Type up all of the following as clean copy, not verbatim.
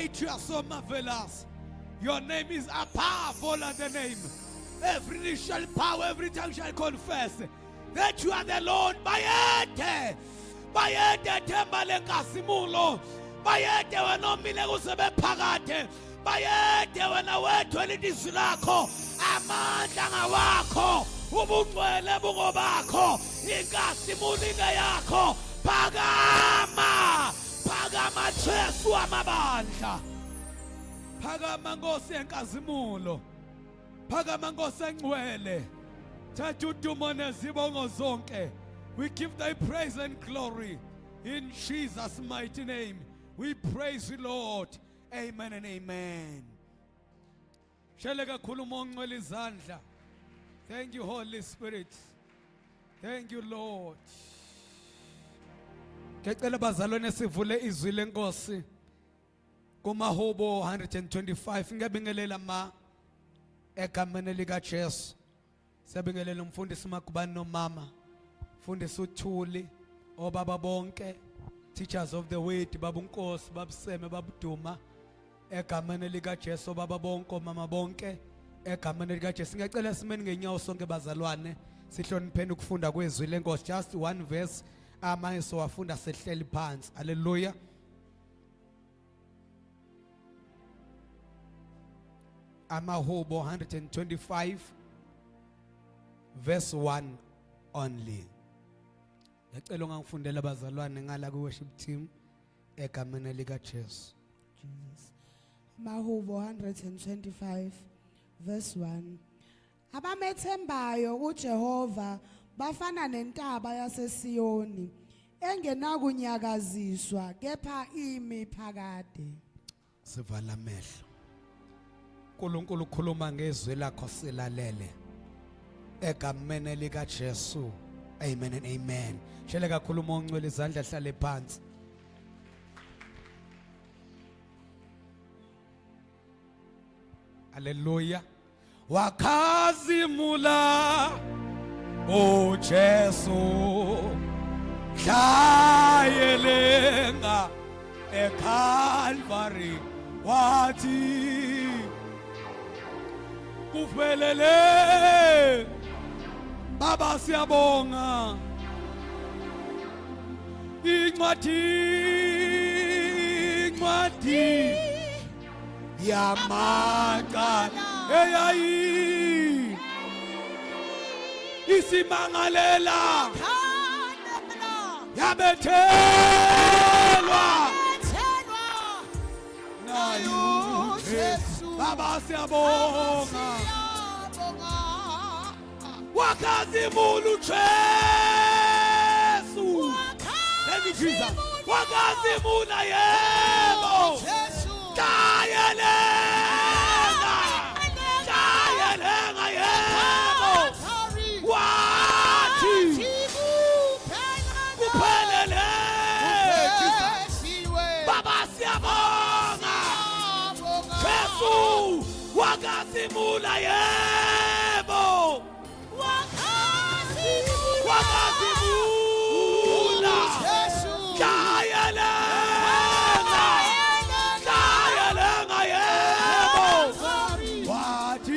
great, you are so marvelous. Your name is above all other name. Every knee shall bow, every tongue shall confess that you are the Lord. Bayete themba lenkasimulo. Bayete wena omile kusebe phakade. Bayete wena wethu elizwi lakho. Amandla ngawakho. Ubungcwele bungobakho. Inkasimulo ike yakho. Phakama Jesu amabandla. Phakama Nkosi yenkazimulo. Phakama Nkosi engcwele. Thatha udumo nezibongo zonke. We give thy praise and glory in Jesus' mighty name. We praise you, Lord. Amen and amen. Shele kakhulu mongcwele izandla. Thank you, Holy Spirit. Thank you, Lord. Ngecela bazalwane sivule izwi lenkosi kumahubo 125 ngiyabingelela ma egameni lika Jesu. Siyabingelela umfundisi Makubani nomama, mfundisi uThuli, obaba bonke, teachers of the word, babunkosi, babuseme, babuduma, egameni lika Jesu, baba bonke, mama bonke, egameni lika Jesu. Ngiyacela simeni ngenyawo sonke bazalwane, sihlonipheni ukufunda kwezwi lenkosi. Just one verse amanye sowafunda sehleli phansi. Hallelujah. Amahubo 125 verse 1 only. Ngicela ungangifundela abazalwane ngala ku worship team egameni lika Jesu. Jesus. Mahubo 125 verse 1. Abamethembayo uJehova bafana nentaba yaseSiyoni engenakunyakaziswa kepha imi phakade. Sivala amehlo. uNkulunkulu ukhuluma ngezwi lakho silalele egameni lika Jesu. Amen and amen. Shele kakhulu mongcwele izandla hlale phansi. Hallelujah. Wakhazimula o Jesu hlayelenga eCalvary wathi kufelele baba siyabonga incwadi yamaqala eyayi isimangalela yabethelwa nayo Jesu baba siyabonga wakazimulu Jesu thank you Jesus wakazimula yebo kayelenga yebo wathi kuphelele baba siyabonga Jesu wakazimula yebo wakazimula kayelenga yebo wathi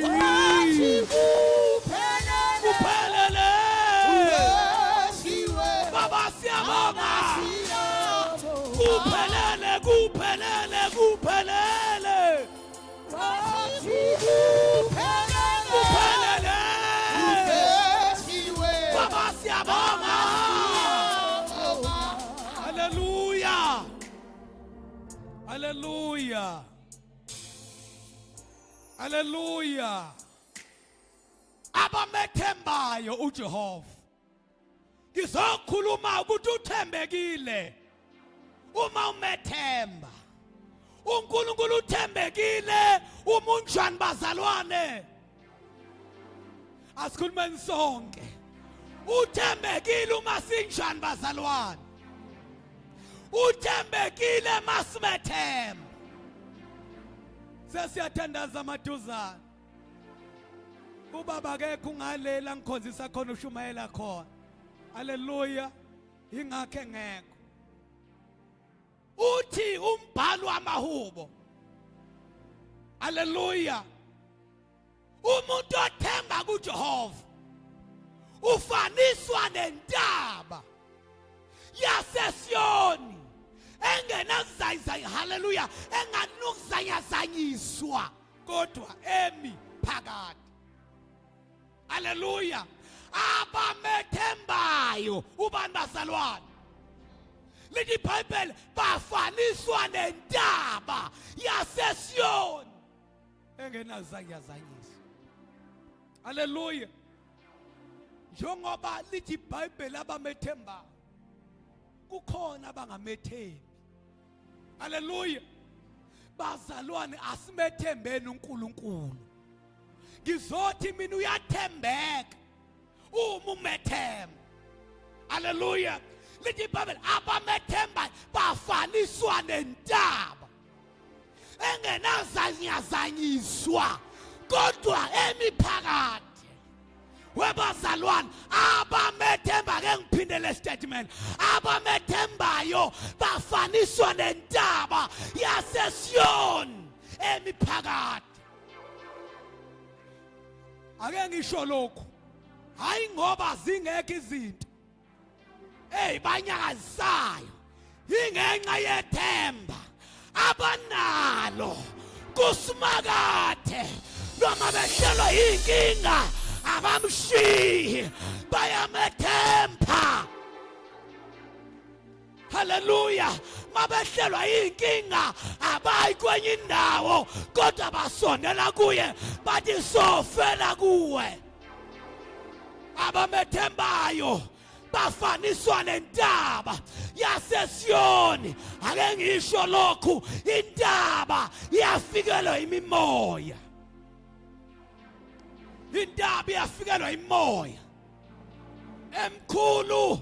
kuphelele baba siyabonga kuphelele baba siyabonga. Hallelujah. Hallelujah. Hallelujah. Abamethembayo uJehova. Ngizokhuluma ukuthi uthembekile. Uma umethemba uNkulunkulu uthembekile, umunjani bazalwane? Asikhulumeni sonke. Uthembekile uma sinjani bazalwane? Uthembekile masimethemba. Sesiyathandaza amaduzane. Ubaba ke kungalela ngikhonzisa khona ushumayela khona. Hallelujah. Ingakhe ngekho. Uthi umbhalo wamahubo Hallelujah. Umuntu othemba kuJehova ufaniswa nentaba yaseSiyoni engenakuzayizayi, hallelujah, enganukuzanyazanyiswa kodwa emi phakathi. Hallelujah. Abamethembayo ubani bazalwane? Lithi iBhayibheli bafaniswa nentaba yaseSiyoni engenazanyazanyiswa. Hallelujah. Njengoba lithi iBhayibheli abamethembayo kukhona abangamethembi. Hallelujah. Bazalwane, asimethembeni uNkulunkulu. Ngizothi mina uyathembeka uma umethemba. Hallelujah. Lithi iBhayibheli abamethembayo bafaniswa nentaba engenazanyazanyiswa kodwa emiphakathi. Webazalwane, abamethemba ke ngiphinde le statement, abamethembayo bafaniswa nentaba yaseSiyoni emiphakathi. Ake ngisho lokhu, hayi ngoba zingekho izinto banyakazisayo, ingenxa yethemba abanalo kusimakathe, noma behlelwa yinkinga abamshiyi bayamethemba. Hallelujah. Mabehlelwa yinkinga abayi kwenye indawo kodwa basondela kuye bathi sofela kuwe. Abamethembayo bafaniswa nentaba yaseSiyoni. Ake ngisho lokhu, intaba iyafikelwa imimoya. Intaba iyafikelwa imoya emkhulu,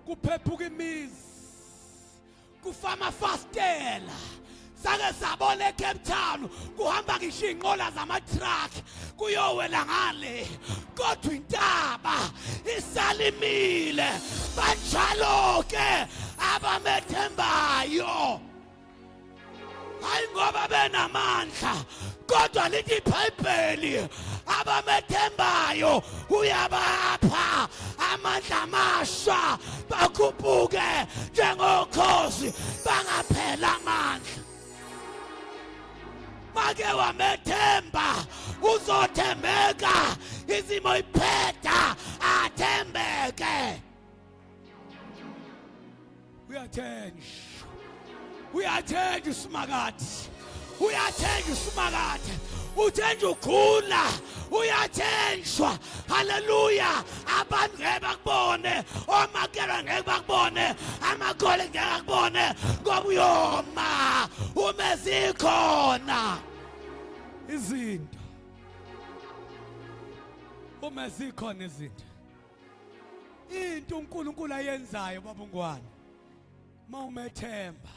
kuphephuka imizi, kufama fastela. Sake sabona eCape Town kuhamba ngisho inqola zama-truck kuyowela ngale, kodwa intaba isalimile. Banjalo ke abamethembayo, hayi ngoba benamandla, kodwa lithi iBhayibheli abamethembayo uyabapha amandla amasha, bakhuphuke njengokhozi, bangaphela amandla. Make wamethemba uzothembeka, izimo iphetha athembeke. Uyathenjwa usimakade, uyathenjwa usimakade, uthenjwa ukhula, uyathenjwa. Hallelujah. Abantu ngeke bakubone, omakhelwane ngeke bakubone, amakhole ngeke bakubone, ngoba uyoma uma zikhona izinto. Uma zikhona izinto, into uNkulunkulu ayenzayo babungwane, mawumethemba,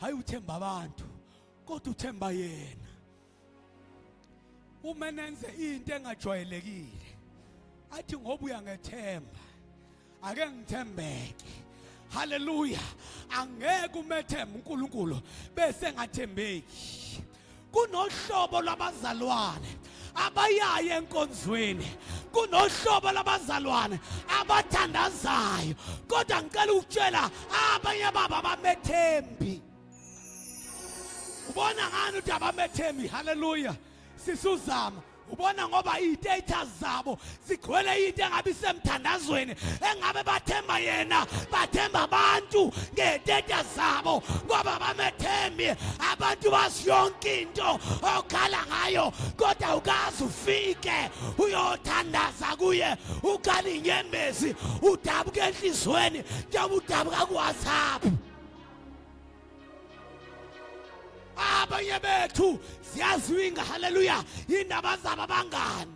hayi uthemba abantu kodwa uthemba yena. Uma nenze into engajwayelekile, athi ngoba uyangethemba ake ngithembeke. Hallelujah. Angeke umethembe uNkulunkulu bese ngathembeki. Kunohlobo lwabazalwane abayaye enkonzweni, kunohlobo labazalwane abathandazayo, kodwa ngicela ukutshela abanye baba abamethembi. Ubona ngani ukuthi abamethembi? Hallelujah. Sisuzama ubona ngoba i-status zabo zigcwele into engabe isemthandazweni, engabe bathemba yena, bathemba abantu nge-status zabo, ngoba bamethembi. Abantu bazi yonke into okhala ngayo, kodwa ukazi ufike uyothandaza kuye, ukhala inyembezi, udabuka enhlizweni njengoba udabuka ku-WhatsApp. Abanye bethu siyaziwinga, hallelujah, indaba zabo abangani.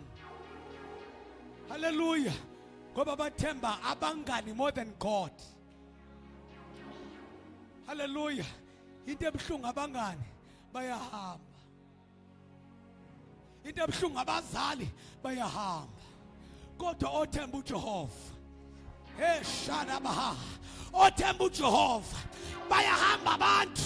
Hallelujah. Ngoba bathemba abangani more than God. Hallelujah. Into ebuhlungu abangani bayahamba, into ebuhlungu abazali bayahamba, kodwa othemba uJehova, shana baha, othemba uJehova bayahamba abantu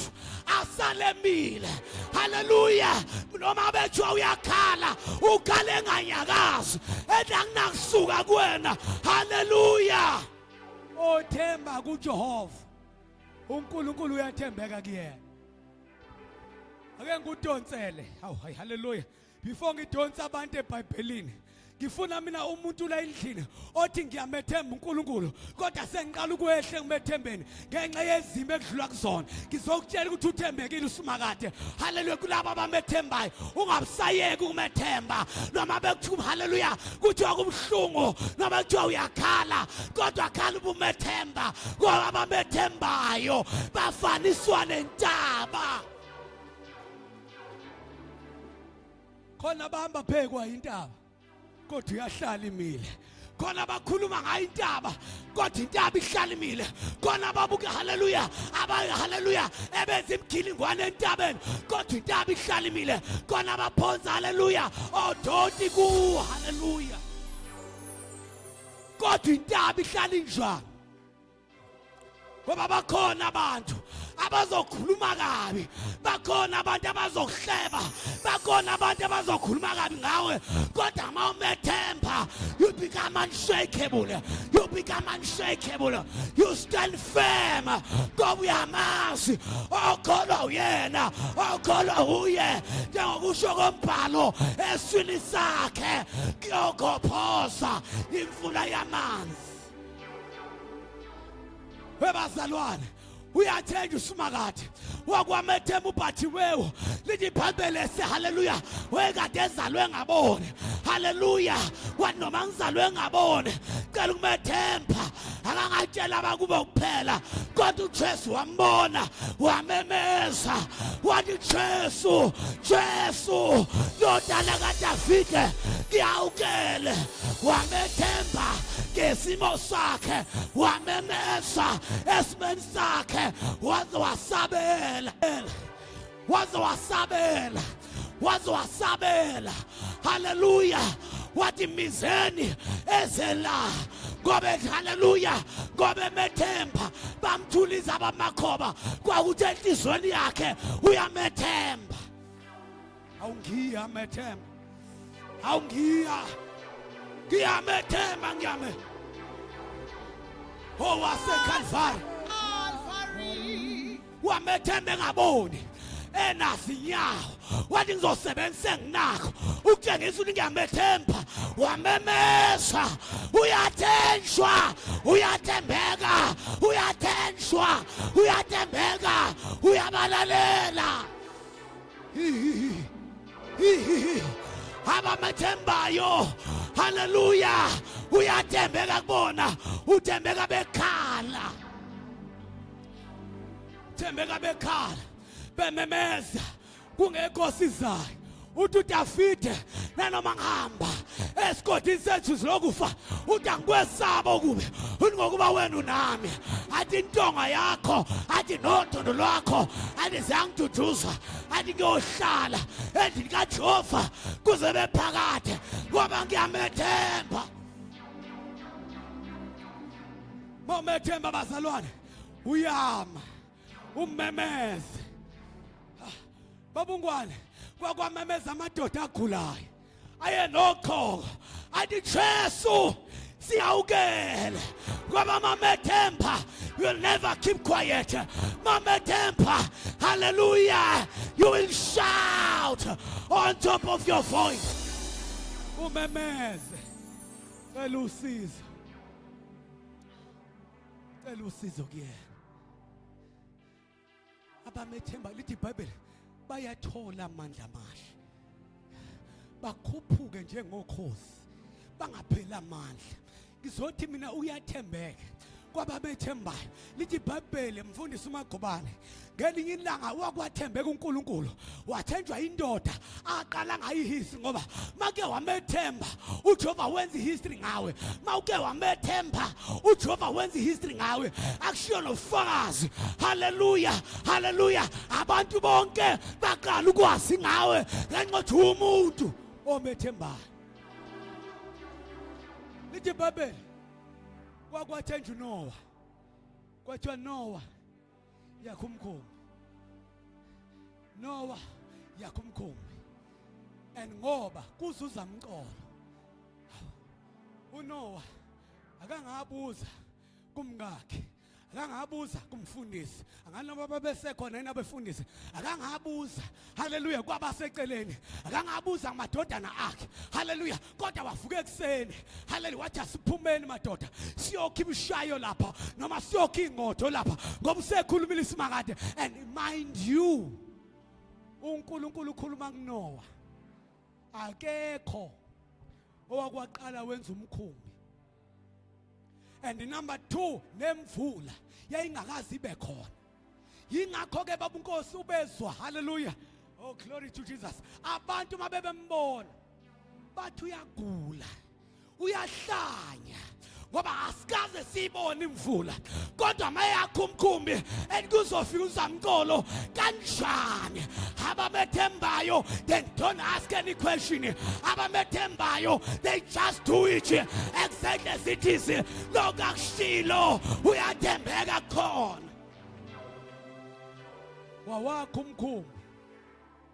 asalemile. Hallelujah. Noma bethiwa uyakhala, ukhala enganyakazi, engakusuka kuwena. Hallelujah. Othemba kuJehova, uNkulunkulu uyathembeka kuyena. Ake ngudonsele. Hawu, hallelujah. Before ngidonsa abantu eBhayibhelini, ngifuna mina umuntu la endlini othi ngiyamethemba uNkulunkulu kodwa sengiqala ukwehle ngimethembeni ngenxa yezimo ekudlula kuzona. Ngizokutshela ukuthi uthembekile uSimakade. Hallelujah. Kulabo abamethembayo ungabusayeki ukumethemba noma bekuthiwa hallelujah kuthiwa kubhlungu noma kuthiwa uyakhala kodwa khala ubumethemba ngoba abamethembayo bafaniswa nentaba. Khona bahamba phekwa intaba kodwa uyahlala imile. Khona bakhuluma ngayo intaba kodwa intaba ihlala imile. Khona babuka hallelujah abayi hallelujah ebenza imgilingwane entabeni kodwa intaba ihlala imile. Khona baphonza hallelujah odoti ku hallelujah kodwa intaba ihlala injani. Ngoba bakhona abantu abazokhuluma kabi, bakhona abantu abazokuhleba, bakhona abantu abazokhuluma kabi ngawe kodwa uma umethemba you become unshakable, you become unshakable, you stand firm ngoba uyamazi okholwa uyena, okholwa uye njengokusho kombhalo eswini sakhe kuyogophoza imfula yamanzi. Webazalwane uyathenja uSimakade wakwamethemba uBhathiweyo lithi iBhayibheli se hallelujah wekade ezalwe ngabone. Hallelujah. Wathi noma ngizalwe ngabone cela ukumethemba akangatshela abakubo kuphela kodwa uJesu wambona wamemeza wathi Jesu Jesu ndodana kaDavide ngiyawukele. Wamethemba ngesimo sakhe wamemeza esimeni sakhe waze wasabela waze wasabela waze wasabela. Hallelujah. Wathi mizeni ezela ngoba hallelujah ngoba emethemba bamthulisa abamakhoba kwakuthi enhlizweni yakhe uyamethemba. Awungiya amethemba, awungiya ngiyamethemba ngiyame. Oh waseKalvari wamethemba engaboni enasi inyawo wathi ngizosebenzisa enginakho ukutshengisa ukuthi ngiyamethemba. Wamemeza uyathenjwa uyathembeka uyathenjwa uyathembeka uyabalalela. Abamethembayo hallelujah uyathembeka kubona, uthembeka bekhala, thembeka bekhala bememeza kungekho sizayo. Uthi uDavide nanoma ngihamba esigodini sethu silokufa uthi angikwesaba okubi uthi ngokuba wena unami. Athi intonga yakho athi nodonto lwakho athi ziyangiduduza athi ngiyohlala endlini kaJehova kuze bephakade ngoba ngiyamethemba. Momethemba bazalwane uyama umemeze. Babungwane kwakwamemeza amadoda agulayo ayenokhoko athi Jesu siyawukele ngoba mamethemba will never keep quiet. Mamethemba hallelujah you will shout on top of your voice. Umemeze cela usizo, cela usizo kuyena. Abamethemba lithi iBhayibheli bayathola amandla amahle, bakhuphuke njengokhozi bangapheli amandla. Ngizothi mina uyathembeka kwabamethembayo. Lithi iBhayibheli mfundisi uMagqobane ngelinye ilanga wakwathembeka uNkulunkulu wathenjwa indoda aqala ngayo ihistory ngoba make wamethemba uJehova wenza ihistory ngawe. Mawuke wamethemba uJehova wenza ihistory ngawe akushiyo nofakazi. Hallelujah hallelujah. Abantu bonke baqala ukwazi ngawe ngenxa yokuthi umuntu omethembayo. Lithi iBhayibheli kwakwathenjwa uNoah kwathiwa Noah yakho umkhumbi Noah yakho umkhumbi and ngoba kuzuza umqolo uNoah akangabuza kumngakhe akangabuza kumfundisi anganoma babesekhona yena abefundisi akangabuza haleluya kwabaseceleni akangabuza kumadodana akhe haleluya kodwa wavuka ekseni haleluya wathi asiphumeni madoda siyokha ibishayo lapha noma siyokha ingqotho lapha ngoba usekhulumile isimakade and mind you uNkulunkulu ukhuluma kuNoah akekho owakwaqala wenza umkhumbi and number 2 nemvula yayingakazi ibe khona yingakho ke baba uNkosi ubezwa haleluya oh glory to Jesus abantu mabebembona bathi uyagula uyahlanya ngoba asikaze sibone imvula kodwa mayakho umkhumbi ekuzofika uzamqolo kanjani abamethembayo they don't ask any question abamethembayo they just do it exactly as it is lokakushilo uyathembeka khona wawakho umkhumbi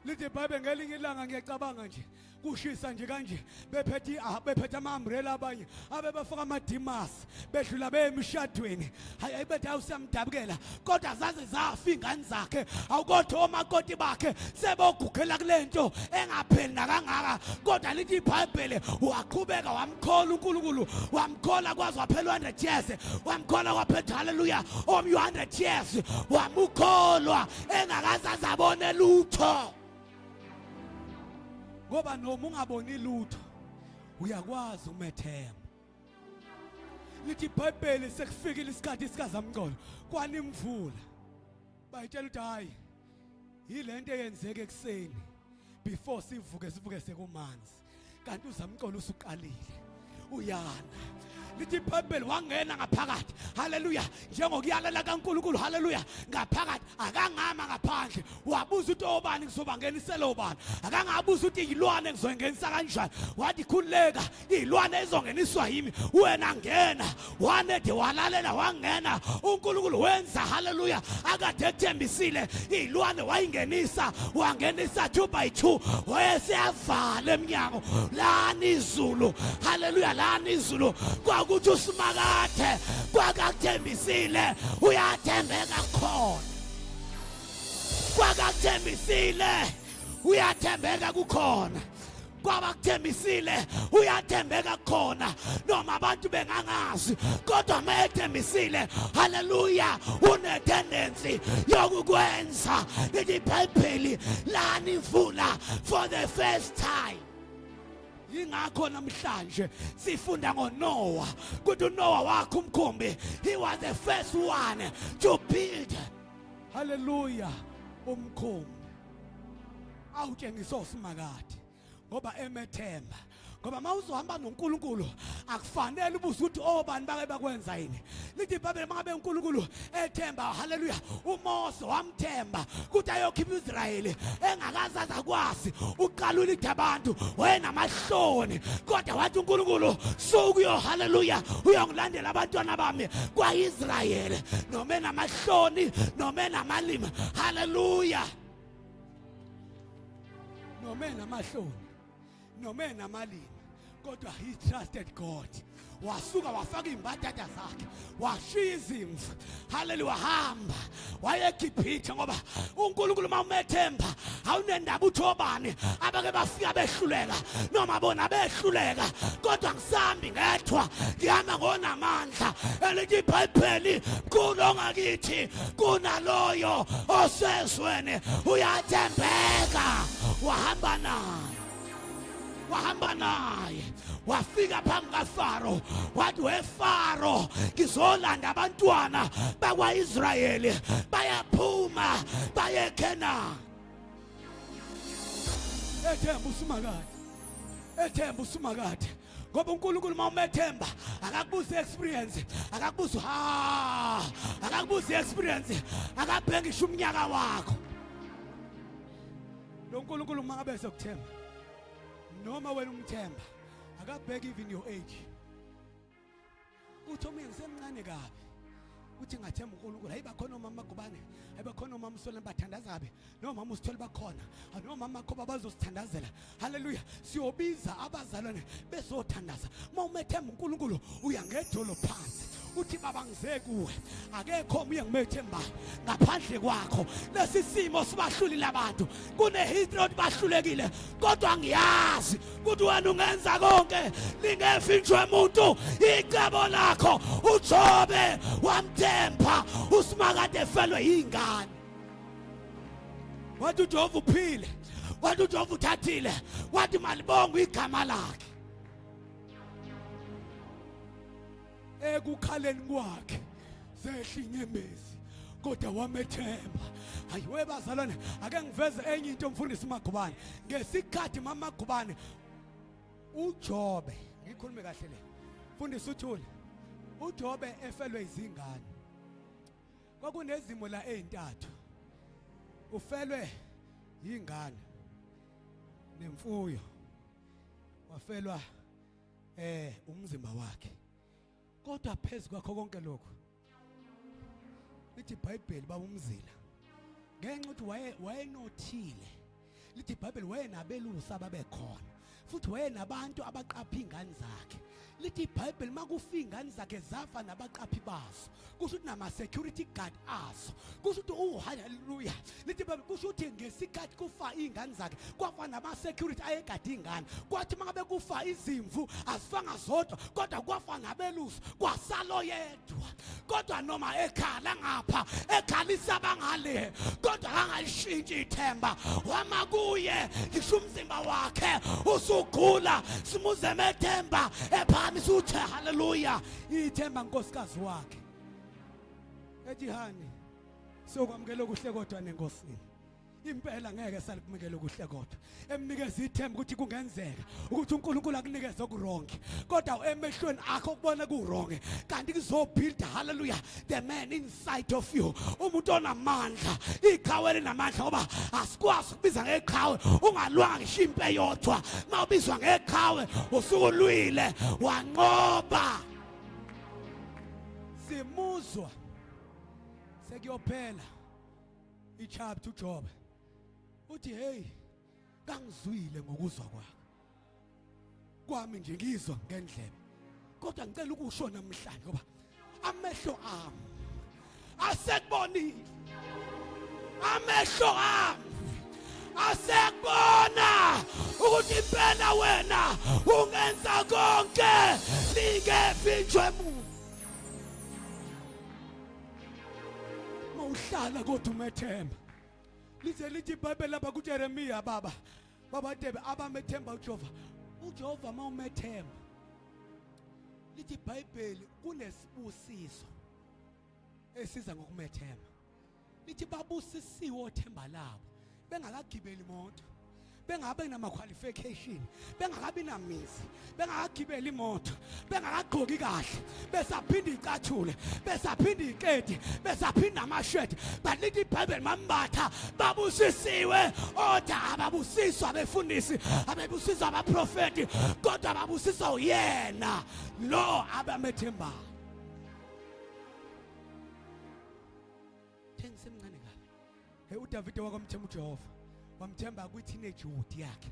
lithi iBhayibheli ngelinye ilanga ngiyacabanga nje kushisa nje kanje bephethe ama-umbrella abanye abebafaka amadimasi bedlula bemshadweni hayi ayibethe awusamdabukela kodwa zaze zafa ingane zakhe awukodwa omakoti bakhe sebogugela kulento engapheli nakangaka kodwa lithi iBhayibheli waqhubeka wamkhola uNkulunkulu wamkhola kwaze waphela 100 years wamkhola kwaphetha haleluya om 100 years wamukholwa engakazazi abone lutho ngoba noma ungaboni lutho uyakwazi umethemba lithi iBhayibheli sekufikile isikhathi sikazamqolo kwanimvula bayitshela ukuthi hayi yilento eyenzeke ekseni before sivuke sekumanzi kanti uzamqolo usuqalile uyana lithi iBhayibheli wangena ngaphakathi haleluya njengokuyalela kaNkulunkulu haleluya ngaphakathi akangama ngaphandle wabuza ukuthi obani kuzoba ngenisela obani akangabuza ukuthi izilwane ngizongenisa kanjani wathi khuleka izilwane ezongeniswa yimi wena ngena wanede walalela wangena uNkulunkulu wenza haleluya akade ethembisile izilwane wayingenisa wangenisa 2 by 2 wayeseyavala eminyango lana izulu haleluya lana izulu ukuthi usimakathe kwakathembisile uyathembeka khona kwakathembisile uyathembeka kukhona kwabakuthembisile uyathembeka khona noma abantu bengangazi kodwa mayethembisile haleluya une-tendency yokukwenza lithi iBhayibheli lana imvula for the first time ingakho namhlanje sifunda ngoNoah ukuthi uNoah wakhe umkhumbi he was the first one to build haleluya umkhumbi awutshengisa usimakade ngoba emethemba ngoba mawuzohamba noNkulunkulu akufanele ubuze ukuthi obani bake bakwenza yini lithi iBhayibheli mangabe uNkulunkulu ethemba haleluya uMose wamthemba ukuthi ayokhipha uIsrayeli engakazazi akwazi uqalula ithi abantu wayenamahloni kodwa wathi uNkulunkulu sukuyo haleluya uyongilandela abantwana bami kwaIsrayeli noma enamahloni noma enamalimi haleluya noma enamahloni noma enamalimi kodwa he trusted God wasuka wafaka imbatata zakhe washiya izimvu haleluya wahamba wayeGibhithe ngoba uNkulunkulu mawumethemba awunendaba uthi obani abake bafika behluleka noma bona behluleka kodwa ngisambi ngethwa ngihamba ngonamandla elithi iBhayibheli kunongakithi kunaloyo osezweni uyathembeka wahamba naye wafika phambi kaFaro wathi weFaro ngizolanda abantwana bakwaIsrayeli bayaphuma baye eKhenani ethemba usimakade ngoba uNkulunkulu mawumethemba akakubuza experience akakubuza experience akabhengisha umnyaka wakho lo uNkulunkulu mangabe sokuthemba noma wena umthemba akabheki even your age uthi mina ngisemncane kabi uthi ngathemba uNkulunkulu hayi bakhona omama Magubane hayi bakhona omama Msoleni bathandazabe nomama uSithole bakhona nomama Makhoba bazosithandazela haleluya siyobiza abazalwane bezothandaza mawumethemba uNkulunkulu uyangedolo phansi uthi baba ngize kuwe akekho omunye ngimethembayo ngaphandle kwakho lesi simo sibahlulile abantu kune history bahlulekile kodwa ngiyazi ukuthi wena ungenza konke lingefinjwe umuntu icebo lakho uJobe wamthemba uSimakade efelwe ingane wathi uJehova uphile wathi uJehova uthathile wathi malibonga igama lakhe ekukhaleni kwakhe zehla inyembezi kodwa wamethemba ayiwe bazalwane ake ngiveze enye into umfundisi Magubane ngesikhathi mama Magubane uJobe ngikhulume kahle le mfundisi uthule uJobe efelwe izingane kwakunezimo la ezintathu ufelwe ingane nemfuyo wafelwa umzimba wakhe kodwa phezulu kwakho konke lokho lithi iBhayibheli baba umzila ngenxa ukuthi wayenothile lithi iBhayibheli wayenabelusi ababekhona futhi wayenabantu abaqapha ingane zakhe lithi iBhayibheli makufa ingane zakhe zafa nabaqaphi bazo kusho ukuthi nama security guard aso kusho ukuthi haleluya lithi iBhayibheli kusho ukuthi ngesikhathi kufa ingane zakhe kwafa nama security ayegada ingane kwathi mangabe kufa izimvu azifanga zodwa kodwa kwafa nabelusi kwasalo yedwa kodwa noma ekhala ngapha ekhalisa bangale kodwa angayishintshi ithemba wama kuye ngisho umzimba wakhe usugula simuze methemba ephami suthe haleluya ithemba nkosikazi wakhe ethi hani sokwamukela kuhle kodwa nenkosini impela ngeke salikumukela kuhle kodwa emnikeza ithemba ukuthi kungenzeka ukuthi uNkulunkulu akunikeze okuronke kodwa emehlweni akho kubona kuronke kanti kuzobuilda haleluya the man inside of you umuntu onamandla iqhawe linamandla ngoba asikwazi ukubiza ngeqhawe ungalwanga ngisho impe eyodwa mawubizwa ngeqhawe usukulwile wanqoba simuzwa sekuyophela ichapter uJobe uthi hey kangizwile ngokuzwa kwakho kwami nje ngizwa ngendlebe kodwa ngicela ukusho namhlanje ngoba amehlo ami asekubonile amehlo ami asekubona ukuthi impela wena ungenza konke lingefinjwe muntu mawuhlala kodwa umethemba lithi iBhayibheli lapha kuJeremiya baba Debe abamethemba uJehova mawumethemba lithi iBhayibheli kunesibusiso esiza ngokumethemba lithi babusisiwe othemba labo bengakagibeli imoto bengabe nama qualification bengakabi namizi bengakagibeli imoto bengakagqoki kahle besaphinda icathule besaphinda ikedi besaphinda amashedi balithi iBhayibheli mambatha babusisiwe oda ababusiswa abefundisi abebusiswa abaprofeti kodwa ababusiswa uyena lo abamethemba thengisemncane kabi uDavide wakwamthemba uJehova wamthemba kwi-teenage wood yakhe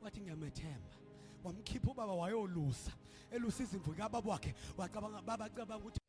wathi ngiyamethemba wamkhipha ubaba wayolusa elusa izimvu kababa wakhe wacabanga baba cabanga ukuthi